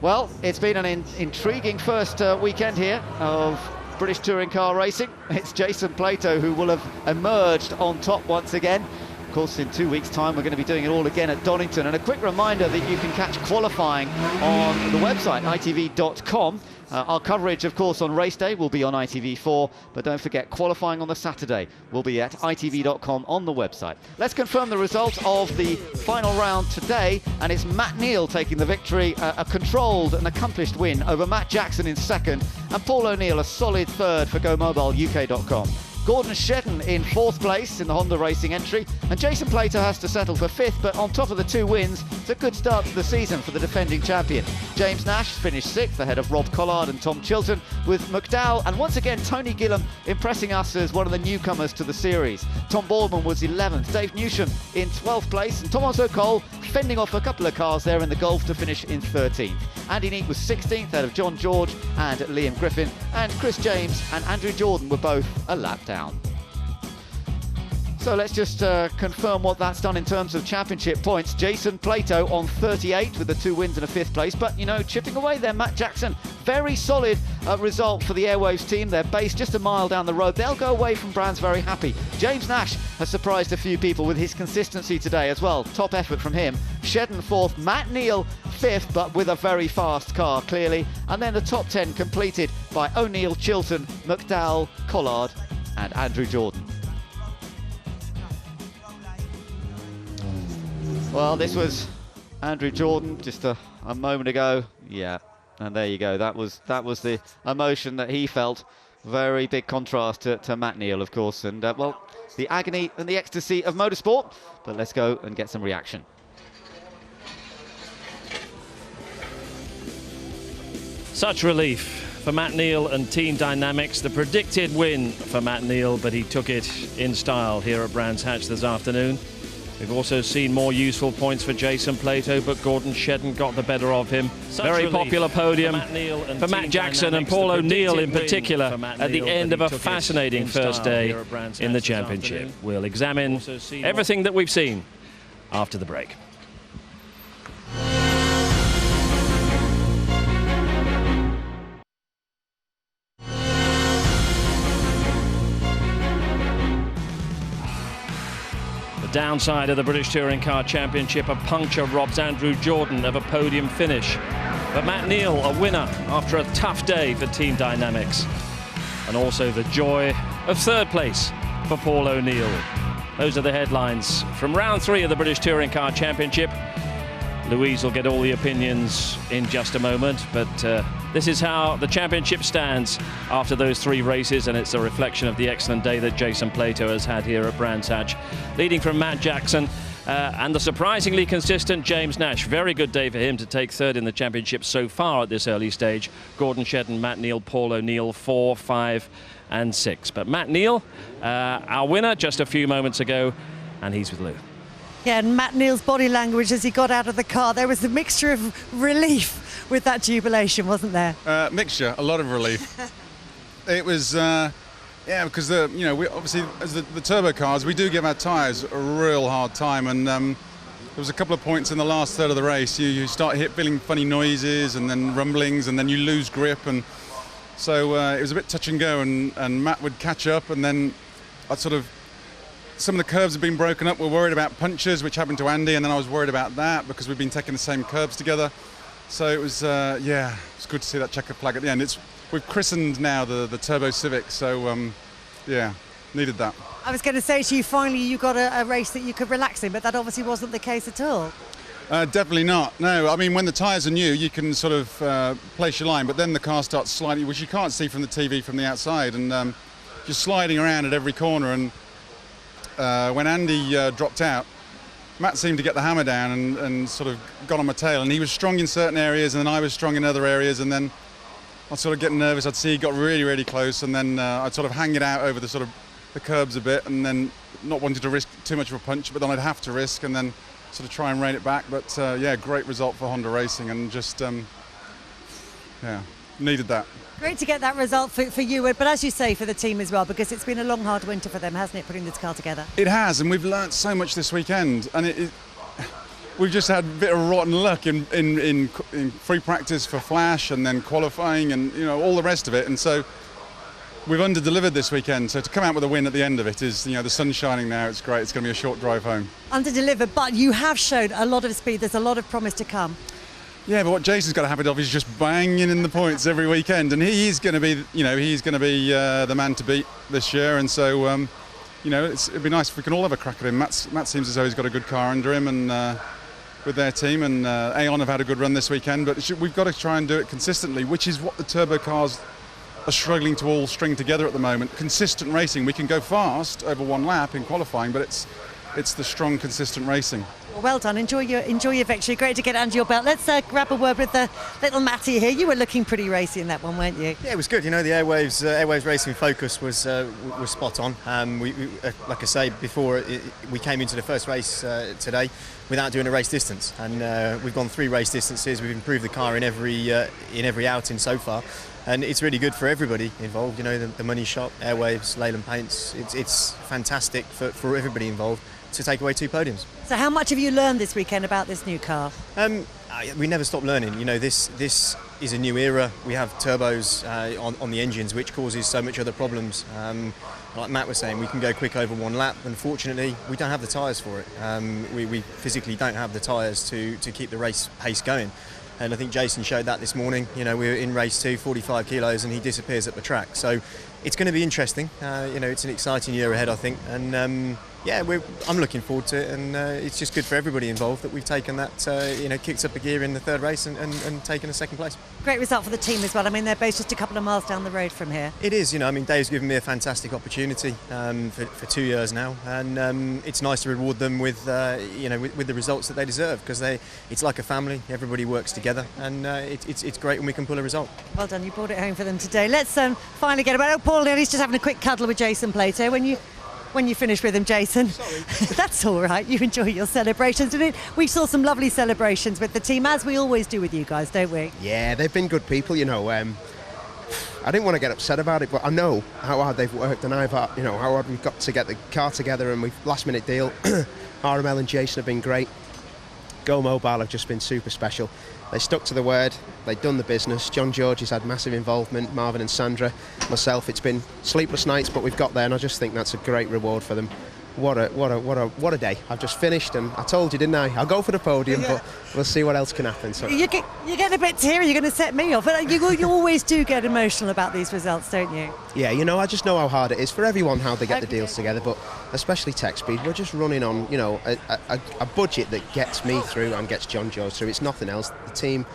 Well, it's been an intriguing first weekend here of British touring car racing. It's Jason Plato who will have emerged on top once again. Of course, in 2 weeks' time, we're going to be doing it all again at Donington. And a quick reminder that you can catch qualifying on the website, itv.com. Our coverage, of course, on race day will be on ITV4, but don't forget, qualifying on the Saturday will be at itv.com on the website. Let's confirm the result of the final round today, and it's Matt Neal taking the victory, a controlled and accomplished win over Matt Jackson in second, and Paul O'Neill a solid third for GoMobileUK.com. Gordon Shedden in fourth place in the Honda Racing entry, and Jason Plato has to settle for fifth, but on top of the 2 wins, it's a good start to the season for the defending champion. James Nash finished sixth ahead of Rob Collard and Tom Chilton, with McDowell and once again Tony Gillam impressing us as one of the newcomers to the series. Tom Boardman was 11th, Dave Newsham in 12th place, and Thomas O'Cole fending off a couple of cars there in the Golf to finish in 13th. Andy Neate was 16th ahead of John George and Liam Griffin, and Chris James and Andrew Jordan were both a lap down. So let's just confirm what that's done in terms of championship points. Jason Plato on 38 with the 2 wins and a 5th place, but you know, chipping away there, Matt Jackson, very solid result for the Airwaves team. They're based just a mile down the road. They'll go away from Brands very happy. James Nash has surprised a few people with his consistency today as well. Top effort from him. Shedden 4th, Matt Neal 5th, but with a very fast car, clearly. And then the top 10 completed by O'Neill, Chilton, McDowell, Collard and Andrew Jordan. Well, this was Andrew Jordan just a moment ago. Yeah, and there you go. That was the emotion that he felt. Very big contrast to Matt Neal, of course. And, well, the agony and the ecstasy of motorsport. But let's go and get some reaction. Such relief for Matt Neal and Team Dynamics. The predicted win for Matt Neal, but he took it in style here at Brands Hatch this afternoon. We've also seen more useful points for Jason Plato, but Gordon Shedden got the better of him. Very popular podium for Matt Jackson and Paul O'Neill in particular at the end of a fascinating first day in the championship. We'll examine everything that we've seen after the break. Downside of the British Touring Car Championship, a puncture robs Andrew Jordan of a podium finish. But Matt Neal, a winner after a tough day for Team Dynamics. And also the joy of third place for Paul O'Neill. Those are the headlines from round 3 of the British Touring Car Championship. Louise will get all the opinions in just a moment, but this is how the championship stands after those 3 races, and it's a reflection of the excellent day that Jason Plato has had here at Brands Hatch, leading from Matt Jackson and the surprisingly consistent James Nash. Very good day for him to take third in the championship so far at this early stage. Gordon Shedden, Matt Neal, Paul O'Neill 4, 5 and 6. But Matt Neal, our winner just a few moments ago, and he's with Lou. Yeah, and Matt Neal's body language as he got out of the car, there was a mixture of relief with that jubilation, wasn't there? Mixture, a lot of relief. It was, yeah, because we obviously, as the turbo cars, we do give our tyres a real hard time, and there was a couple of points in the last third of the race. You start feeling funny noises and then rumblings, and then you lose grip, and so it was a bit touch and go, and Matt would catch up, and then I'd sort of. Some of the curves have been broken up. We're worried about punches, which happened to Andy, and then I was worried about that because we've been taking the same curves together. So it was, yeah, it was good to see that checkered flag at the end. We've christened now the Turbo Civic, so yeah, needed that. I was going to say to you, finally you got a race that you could relax in, but that obviously wasn't the case at all. Definitely not. No, I mean, when the tyres are new, you can sort of place your line, but then the car starts sliding, which you can't see from the TV from the outside, and you're sliding around at every corner. And when Andy dropped out, Matt seemed to get the hammer down and sort of got on my tail, and he was strong in certain areas and then I was strong in other areas, and then I'd sort of get nervous. I'd see he got really, really close, and then I'd sort of hang it out over the curbs a bit, and then not wanting to risk too much of a punch, but then I'd have to risk and then sort of try and rein it back. But yeah, great result for Honda Racing, and just yeah, needed that. Great to get that result for you, but as you say, for the team as well, because it's been a long, hard winter for them, hasn't it, putting this car together? It has, and we've learnt so much this weekend, and we've just had a bit of rotten luck in free practice for Flash, and then qualifying, and all the rest of it, and so we've under-delivered this weekend. So to come out with a win at the end of it is, the sun's shining now. It's great. It's going to be a short drive home. Under-delivered, but you have shown a lot of speed. There's a lot of promise to come. Yeah, but what Jason's got a habit of is just banging in the points every weekend, and he's going to be, the man to beat this year. And so, it'd be nice if we can all have a crack at him. Matt seems as though he's got a good car under him, and with their team, and Aon have had a good run this weekend. But we've got to try and do it consistently, which is what the turbo cars are struggling to all string together at the moment. Consistent racing. We can go fast over one lap in qualifying, but it's the strong, consistent racing. Well done. Enjoy your victory. Great to get under your belt. Let's grab a word with the little Matty here. You were looking pretty racy in that one, weren't you? Yeah, it was good. The Airwaves racing focus was spot on. We like I say before, we came into the first race today without doing a race distance, and we've gone 3 race distances. We've improved the car in every outing so far. And it's really good for everybody involved. The money shot, Airwaves, Leyland Paints. It's fantastic for everybody involved to take away 2 podiums. So how much have you learned this weekend about this new car? We never stop learning. This is a new era. We have turbos on the engines, which causes so much other problems. Like Matt was saying, we can go quick over one lap. Unfortunately, we don't have the tyres for it. We physically don't have the tyres to keep the race pace going. And I think Jason showed that this morning. We were in race 2, 45 kilos, and he disappears at the track. So it's going to be interesting. It's an exciting year ahead, I think. And I'm looking forward to it. And it's just good for everybody involved that we've taken that, kicked up a gear in the 3rd race and taken a 2nd place. Great result for the team as well. I mean, they're both just a couple of miles down the road from here. It is. Dave's given me a fantastic opportunity for 2 years now, and it's nice to reward them with the results that they deserve, because it's like a family. Everybody works together, and it's great when we can pull a result. Well done. You brought it home for them today. Let's finally get about. Oh, Paul, he's just having a quick cuddle with Jason Plato. When you finish with him, Jason. Sorry. That's all right. You enjoy your celebrations. We saw some lovely celebrations with the team, as we always do with you guys, don't we? Yeah, they've been good people, I didn't want to get upset about it, but I know how hard they've worked, and how hard we've got to get the car together, and we've last-minute deal. RML and Jason have been great. Go Mobile have just been super special. They stuck to the word, they've done the business. John George has had massive involvement, Marvin and Sandra, myself. It's been sleepless nights, but we've got there, and I just think that's a great reward for them. What a day. I've just finished, and I told you, didn't I? I'll go for the podium, but we'll see what else can happen. So you get a bit teary, you're going to set me off. But you always do get emotional about these results, don't you? Yeah, I just know how hard it is for everyone, how they get the deals together, but especially Tech Speed. We're just running on, a budget that gets me through and gets John George through. It's nothing else. The team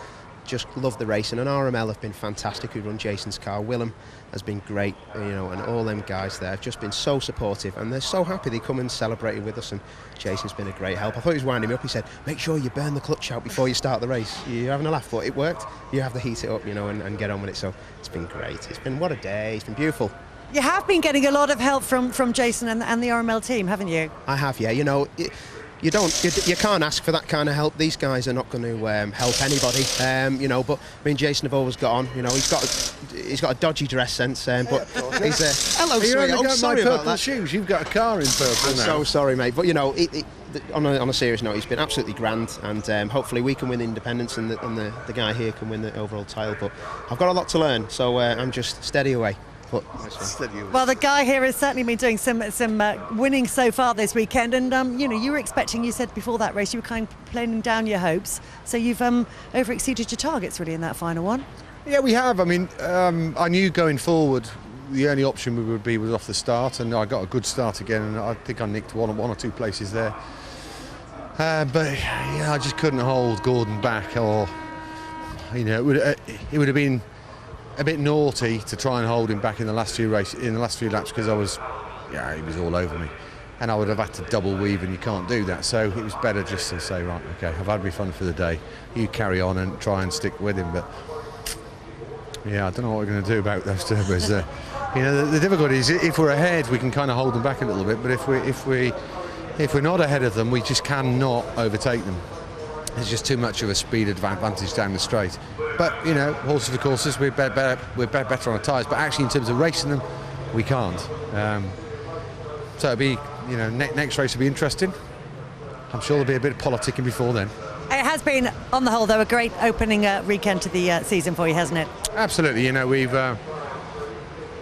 just love the racing, and RML have been fantastic, who run Jason's car. Willem has been great, and all them guys there have just been so supportive, and they're so happy they come and celebrated with us, and Jason's been a great help. I thought he was winding me up. He said, make sure you burn the clutch out before you start the race. You're having a laugh, but it worked. You have to heat it up, and get on with it. So it's been great. It's been, what a day. It's been beautiful. You have been getting a lot of help from Jason and the RML team, haven't you? I have, yeah. You can't ask for that kind of help. These guys are not going to help anybody, but me and Jason have always got on. He's got a dodgy dress sense, but he's hello, sweetie. Oh, sorry my about purple that. shoes. You've got a car in purple I'm now. so sorry, mate. But on a serious note, he's been absolutely grand, and hopefully we can win the independence, and the guy here can win the overall title. But I've got a lot to learn, so I'm just steady away. Well, the guy here has certainly been doing some winning so far this weekend, and you were expecting. You said before that race you were kind of planning down your hopes, so you've over-exceeded your targets really in that final one. Yeah, we have. I mean, I knew going forward the only option we would be was off the start, and I got a good start again, and I think I nicked one or two places there. But I just couldn't hold Gordon back, or it would have been a bit naughty to try and hold him back in the last few laps, because he was all over me, and I would have had to double weave, and you can't do that. So it was better just to say, right, okay, I've had my fun for the day. You carry on and try and stick with him. But yeah, I don't know what we're going to do about those turbos. The difficulty is if we're ahead, we can kind of hold them back a little bit. But if we're not ahead of them, we just cannot overtake them. there's just too much of a speed advantage down the straight. But you know, horses for courses, we're better on our tyres. But actually, in terms of racing them, we can't. So it'll be, you know, next race will be interesting. I'm sure there'll be a bit of politicking before then. It has been, on the whole, though, a great opening weekend to the season for you, hasn't it? Absolutely. You know, we've.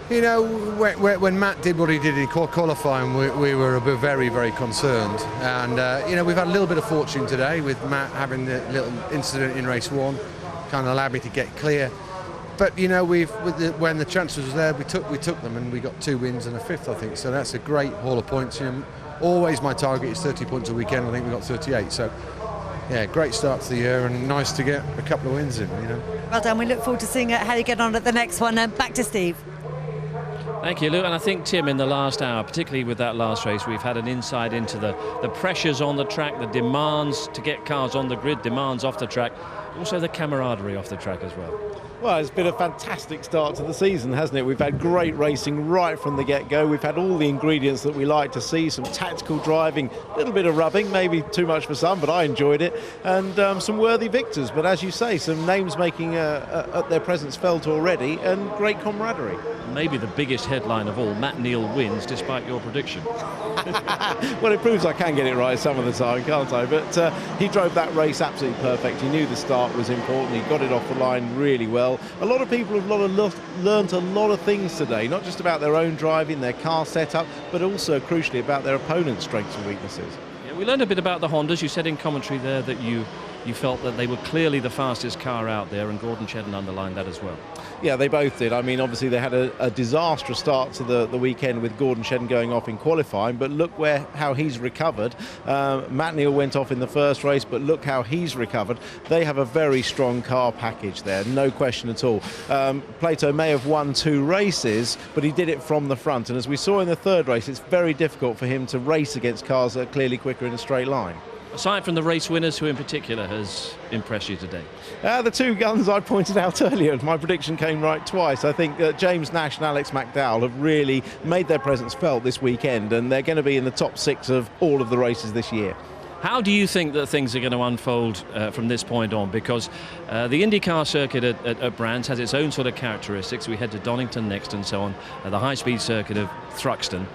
You know, when Matt did what he did in qualifying, we were very, very concerned. And, you know, we've had a little bit of fortune today with Matt having the little incident in race 1, kind of allowed me to get clear. But, you know, when the chances was there, we took them, and we got 2 wins and a 5th, I think. So that's a great haul of points. You know, always my target is 30 points a weekend. I think we got 38. So, yeah, great start to the year, and nice to get a couple of wins in, you know. Well done. We look forward to seeing how you get on at the next one. Back to Steve. Thank you, Lou. And I think, Tim, in the last hour, particularly with that last race, we've had an insight into the pressures on the track, the demands to get cars on the grid, demands off the track, also the camaraderie off the track as well. Well, it's been a fantastic start to the season, hasn't it? We've had great racing right from the get-go. We've had all the ingredients that we like to see, some tactical driving, a little bit of rubbing, maybe too much for some, but I enjoyed it, and some worthy victors. But as you say, some names making their presence felt already, and great camaraderie. Maybe the biggest headline of all, Matt Neal wins despite your prediction. Well, it proves I can get it right some of the time, can't I? But he drove that race absolutely perfect. He knew the start was important. He got it off the line really well. A lot of people have learnt a lot of things today, not just about their own driving, their car setup, but also, crucially, about their opponent's strengths and weaknesses. Yeah, we learned a bit about the Hondas. You said in commentary there that you felt that they were clearly the fastest car out there, and Gordon Shedden underlined that as well. Yeah, they both did. I mean, obviously they had a disastrous start to the weekend with Gordon Shedden going off in qualifying, but look how he's recovered. Matt Neal went off in the first race, but look how he's recovered. They have a very strong car package there, no question at all. Plato may have won 2 races, but he did it from the front, and as we saw in the third race, it's very difficult for him to race against cars that are clearly quicker in a straight line. Aside from the race winners, who in particular has impressed you today? The 2 guns I pointed out earlier. My prediction came right twice. I think James Nash and Alex McDowell have really made their presence felt this weekend, and they're going to be in the top 6 of all of the races this year. How do you think that things are going to unfold from this point on? Because the IndyCar circuit at Brands has its own sort of characteristics. We head to Donington next and so on. The high-speed circuit of Thruxton.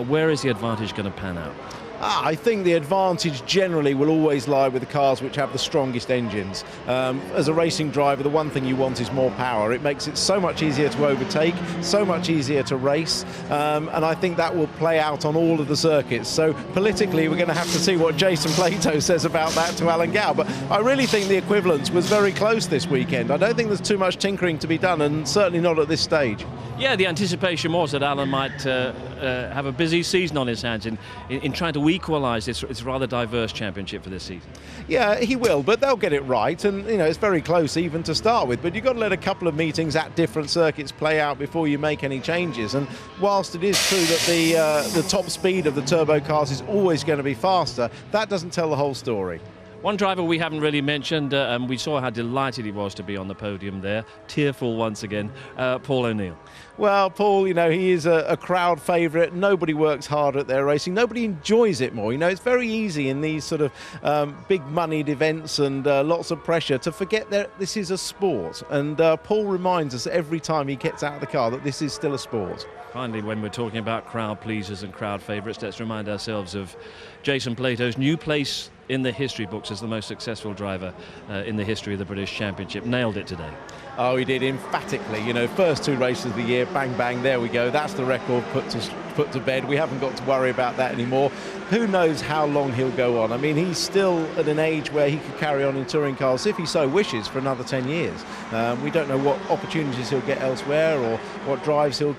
Where is the advantage going to pan out? I think the advantage generally will always lie with the cars which have the strongest engines. As a racing driver, the one thing you want is more power. It makes it so much easier to overtake, so much easier to race, and I think that will play out on all of the circuits. So politically, we're going to have to see what Jason Plato says about that to Alan Gow. But I really think the equivalence was very close this weekend. I don't think there's too much tinkering to be done, and certainly not at this stage. Yeah, the anticipation was that Alan might have a busy season on his hands in trying to equalise this rather diverse championship for this season. Yeah, he will, but they'll get it right, and you know it's very close even to start with. But you've got to let a couple of meetings at different circuits play out before you make any changes. And whilst it is true that the top speed of the turbo cars is always going to be faster, that doesn't tell the whole story. One driver we haven't really mentioned, and we saw how delighted he was to be on the podium there, tearful once again, Paul O'Neill. Well, Paul, you know, he is a crowd favourite. Nobody works harder at their racing. Nobody enjoys it more. You know, it's very easy in these sort of big moneyed events and lots of pressure to forget that this is a sport. And Paul reminds us every time he gets out of the car that this is still a sport. Finally, when we're talking about crowd pleasers and crowd favourites, let's remind ourselves of Jason Plato's new place in the history books as the most successful driver in the history of the British Championship. Nailed it today. Oh, he did emphatically. You know, first 2 races of the year, bang, bang, there we go. That's the record put to bed. We haven't got to worry about that anymore. Who knows how long he'll go on? I mean, he's still at an age where he could carry on in touring cars, if he so wishes, for another 10 years. We don't know what opportunities he'll get elsewhere or what drives he'll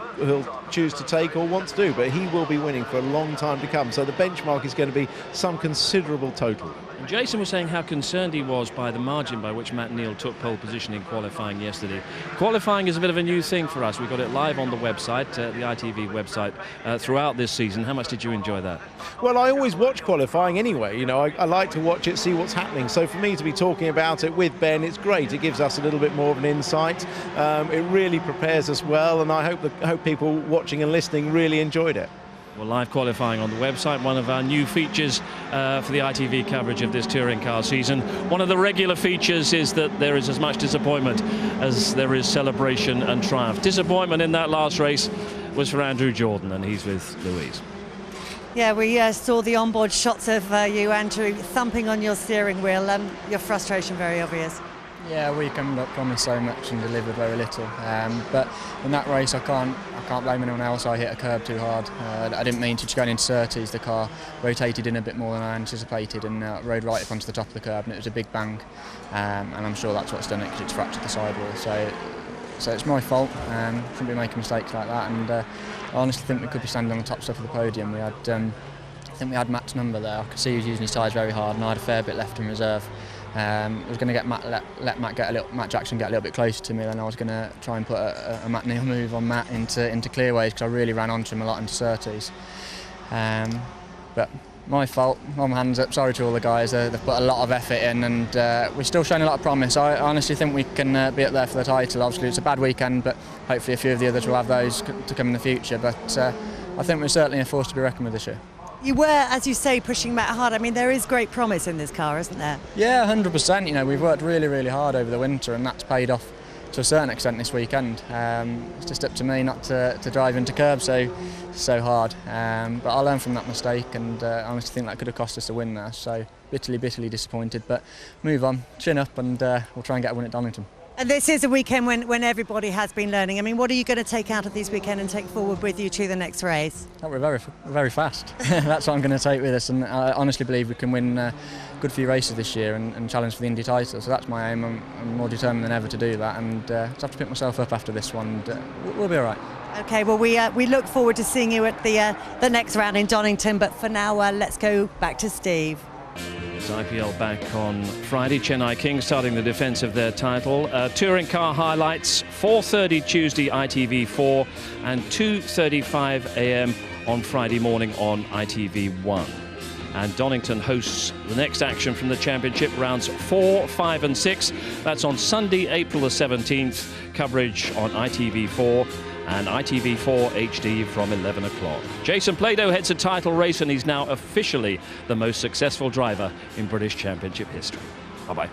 choose to take or want to do, but he will be winning for a long time to come. So the benchmark is going to be some considerable total. Jason was saying how concerned he was by the margin by which Matt Neal took pole position in qualifying yesterday. Qualifying is a bit of a new thing for us. We've got it live on the website, the ITV website, throughout this season. How much did you enjoy that? Well, I always watch qualifying anyway. You know, I like to watch it, see what's happening. So for me to be talking about it with Ben, it's great. It gives us a little bit more of an insight. It really prepares us well, and I hope people watching and listening really enjoyed it. Well, live qualifying on the website, one of our new features for the ITV coverage of this touring car season. One of the regular features is that there is as much disappointment as there is celebration and triumph. Disappointment in that last race was for Andrew Jordan, and he's with Louise. Yeah, we saw the onboard shots of you, Andrew, thumping on your steering wheel. Your frustration very obvious. Yeah, weekend promised so much and delivered very little. But in that race, I can't blame anyone else. I hit a curb too hard. I didn't mean to. Just going into Surtees, the car rotated in a bit more than I anticipated and rode right up onto the top of the curb, and it was a big bang. And I'm sure that's what's done it, because it's fractured the sidewall. So it's my fault. Shouldn't be making mistakes like that. And I honestly think we could be standing on the top step of the podium. I think we had Matt's number there. I could see he was using his tyres very hard, and I had a fair bit left in reserve. I was going to get Matt Jackson get a little bit closer to me, then I was going to try and put a Matt Neal move on Matt into clearways, because I really ran onto him a lot into Surtees. But my fault, my hands up, sorry to all the guys, they've put a lot of effort in, and we're still showing a lot of promise. I honestly think we can be up there for the title. Obviously it's a bad weekend, but hopefully a few of the others will have those to come in the future. But I think we're certainly a force to be reckoned with this year. You were, as you say, pushing Matt hard. I mean, there is great promise in this car, isn't there? Yeah, 100%. You know, we've worked really, really hard over the winter, and that's paid off to a certain extent this weekend. It's just up to me not to drive into curbs so hard. But I learned from that mistake, and I honestly think that could have cost us a win there. So bitterly disappointed, but move on, chin up, and we'll try and get a win at Donington. And this is a weekend when everybody has been learning. I mean, what are you going to take out of this weekend and take forward with you to the next race? Oh, we're very fast. That's what I'm going to take with us, and I honestly believe we can win a good few races this year and challenge for the Indy title. So that's my aim. I'm more determined than ever to do that, and just have to pick myself up after this one, and we'll be all right. Okay, well, we look forward to seeing you at the next round in Donington, but for now, let's go back to Steve. It's IPL back on Friday. Chennai Kings starting the defence of their title. Touring car highlights, 4:30 Tuesday ITV4 and 2:35 a.m. on Friday morning on ITV1. And Donington hosts the next action from the championship, rounds 4, 5 and 6. That's on Sunday, April the 17th. Coverage on ITV4 and ITV4 HD from 11 o'clock. Jason Plato heads a title race, and he's now officially the most successful driver in British Championship history. Bye-bye.